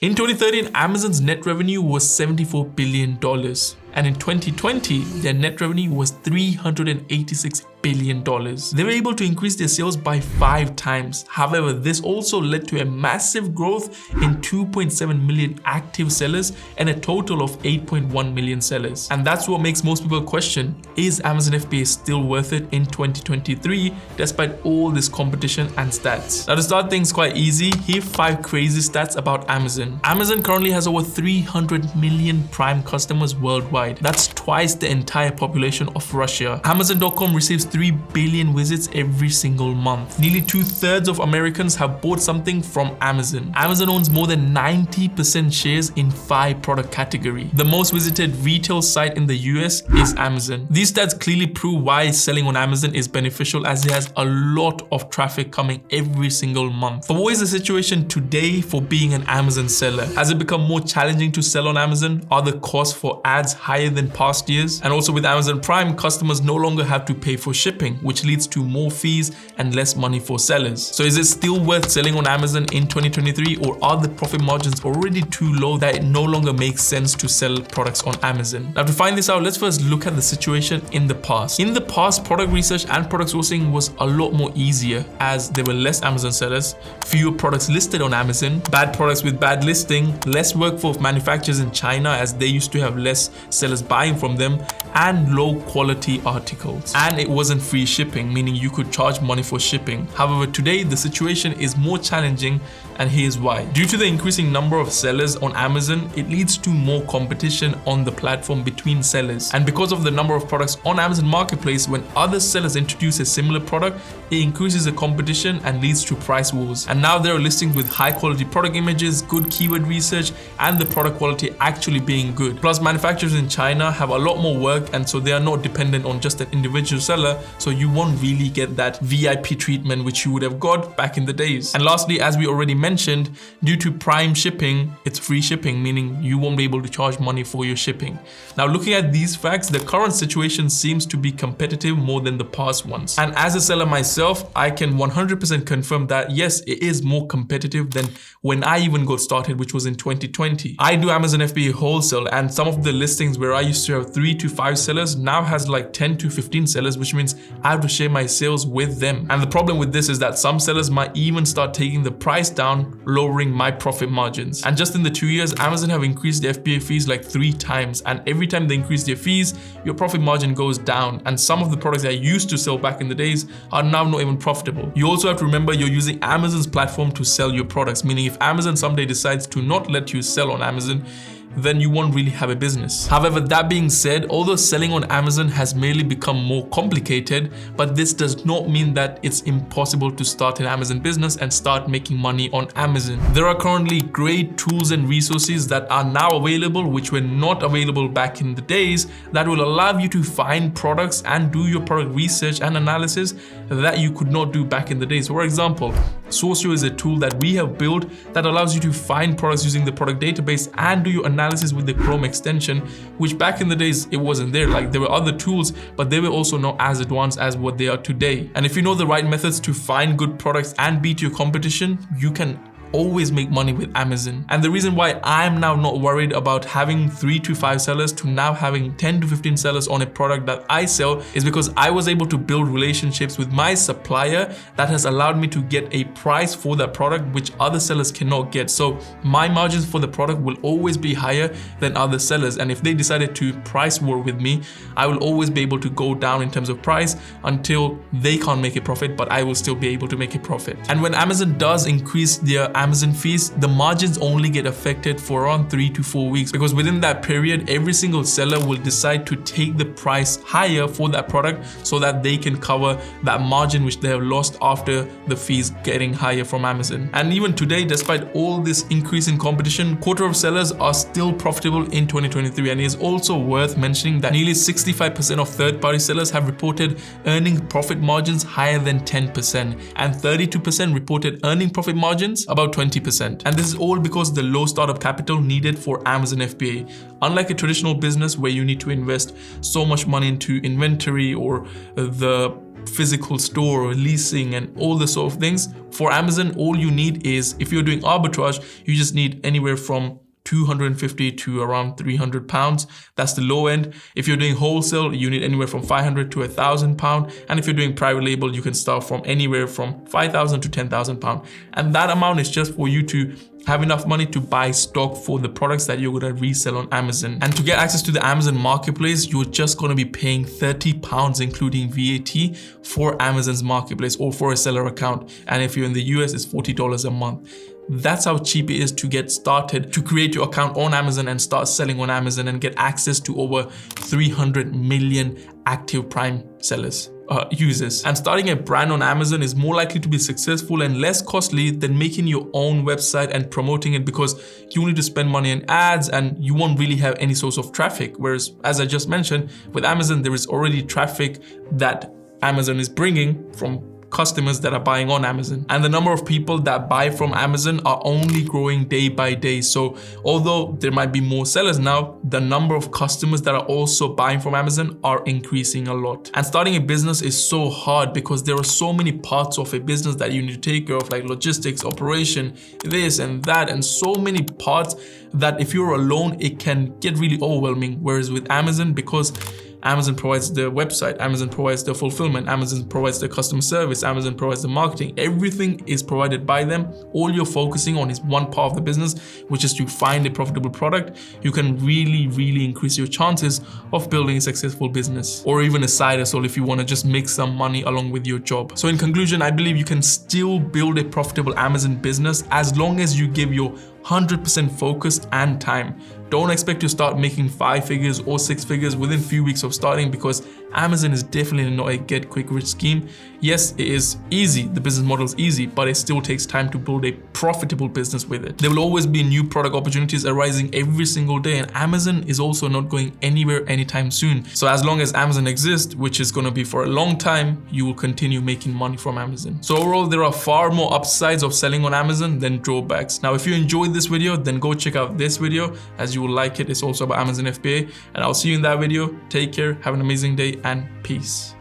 In 2013, Amazon's net revenue was $74 billion. And in 2020, their net revenue was $386 billion. They were able to increase their sales by 5 times. However, this also led to a massive growth in 2.7 million active sellers and a total of 8.1 million sellers. And that's what makes most people question, is Amazon FBA still worth it in 2023 despite all this competition and stats? Now, to start things quite easy, here are 5 crazy stats about Amazon. Amazon currently has over 300 million Prime customers worldwide. That's twice the entire population of Russia. Amazon.com receives 3 billion visits every single month. Nearly 2/3 of Americans have bought something from Amazon. Amazon owns more than 90% shares in 5 product categories. The most visited retail site in the US is Amazon. These stats clearly prove why selling on Amazon is beneficial, as it has a lot of traffic coming every single month. But what is the situation today for being an Amazon seller? Has it become more challenging to sell on Amazon? Are the costs for ads higher than past years? And also with Amazon Prime, customers no longer have to pay for shipping, which leads to more fees and less money for sellers. So is it still worth selling on Amazon in 2023, or are the profit margins already too low that it no longer makes sense to sell products on Amazon? Now, to find this out, let's first look at the situation in the past. In the past, product research and product sourcing was a lot more easier, as there were less Amazon sellers, fewer products listed on Amazon, bad products with bad listing, less work for manufacturers in China, as they used to have less sellers buying from them, and low quality articles. And it wasn't free shipping, meaning you could charge money for shipping. However, today the situation is more challenging, and here's why. Due to the increasing number of sellers on Amazon, it leads to more competition on the platform between sellers. And because of the number of products on Amazon Marketplace, when other sellers introduce a similar product, it increases the competition and leads to price wars. And now there are listings with high quality product images, good keyword research, and the product quality actually being good. Plus, manufacturers in China have a lot more work, and so they are not dependent on just an individual seller, so you won't really get that VIP treatment which you would have got back in the days. And lastly, as we already mentioned, due to Prime shipping, it's free shipping, meaning you won't be able to charge money for your shipping. Now, looking at these facts, the current situation seems to be competitive more than the past ones. And as a seller myself, I can 100% confirm that yes, it is more competitive than when I even got started, which was in 2020. I do Amazon FBA wholesale, and some of the listings where I used to have 3 to 5 sellers now has like 10 to 15 sellers, which means I have to share my sales with them. And the problem with this is that some sellers might even start taking the price down, lowering my profit margins. And just in the 2 years, Amazon have increased the FBA fees like 3 times. And every time they increase their fees, your profit margin goes down. And some of the products that I used to sell back in the days are now not even profitable. You also have to remember you're using Amazon's platform to sell your products, meaning if Amazon someday decides to not let you sell on Amazon, then you won't really have a business. However, that being said, although selling on Amazon has merely become more complicated, but this does not mean that it's impossible to start an Amazon business and start making money on Amazon. There are currently great tools and resources that are now available, which were not available back in the days, that will allow you to find products and do your product research and analysis that you could not do back in the days. For example, Sourcio is a tool that we have built that allows you to find products using the product database and do your analysis with the Chrome extension, which back in the days it wasn't there. Like, there were other tools, but they were also not as advanced as what they are today. And if you know the right methods to find good products and beat your competition, you can always make money with Amazon. And the reason why I'm now not worried about having 3 to 5 sellers to now having 10 to 15 sellers on a product that I sell is because I was able to build relationships with my supplier that has allowed me to get a price for that product which other sellers cannot get. So my margins for the product will always be higher than other sellers, and if they decided to price war with me, I will always be able to go down in terms of price until they can't make a profit, but I will still be able to make a profit. And when Amazon does increase their Amazon fees, the margins only get affected for around 3 to 4 weeks, because within that period, every single seller will decide to take the price higher for that product so that they can cover that margin which they have lost after the fees getting higher from Amazon. And even today, despite all this increase in competition, quarter of sellers are still profitable in 2023. And it is also worth mentioning that nearly 65% of third-party sellers have reported earning profit margins higher than 10%, and 32% reported earning profit margins about 20%. And this is all because the low startup capital needed for Amazon FBA. Unlike a traditional business where you need to invest so much money into inventory or the physical store or leasing and all the sort of things. For Amazon, all you need is, if you're doing arbitrage, you just need anywhere from 250 to around 300 pounds. That's the low end. If you're doing wholesale, you need anywhere from 500 to 1,000 pounds. And if you're doing private label, you can start from anywhere from 5,000 to 10,000 pounds. And that amount is just for you to have enough money to buy stock for the products that you're gonna resell on Amazon. And to get access to the Amazon marketplace, you're just gonna be paying 30 pounds including VAT for Amazon's marketplace or for a seller account. And if you're in the US, it's $40 a month. That's how cheap it is to get started, to create your account on Amazon and start selling on Amazon and get access to over 300 million active Prime sellers. Users. And starting a brand on Amazon is more likely to be successful and less costly than making your own website and promoting it, because you need to spend money on ads and you won't really have any source of traffic. Whereas, as I just mentioned, with Amazon, there is already traffic that Amazon is bringing from customers that are buying on Amazon. And the number of people that buy from Amazon are only growing day by day. So although there might be more sellers now, the number of customers that are also buying from Amazon are increasing a lot. And starting a business is so hard because there are so many parts of a business that you need to take care of, like logistics, operation, this and that, and so many parts that if you're alone, it can get really overwhelming. Whereas with Amazon, because Amazon provides the website, Amazon provides the fulfillment, Amazon provides the customer service, Amazon provides the marketing. Everything is provided by them. All you're focusing on is one part of the business, which is to find a profitable product. You can really increase your chances of building a successful business, or even a side hustle if you want to just make some money along with your job. So in conclusion, I believe you can still build a profitable Amazon business as long as you give your 100% focus and time. Don't expect to start making 5 figures or 6 figures within a few weeks of starting, because Amazon is definitely not a get quick rich scheme. Yes, it is easy, the business model is easy, but it still takes time to build a profitable business with it. There will always be new product opportunities arising every single day, and Amazon is also not going anywhere anytime soon. So as long as Amazon exists, which is going to be for a long time, you will continue making money from Amazon. So overall, there are far more upsides of selling on Amazon than drawbacks. Now, if you enjoyed this video, then go check out this video, as you will like it. It's also about Amazon FBA, and I'll see you in that video. Take care, have an amazing day, and peace.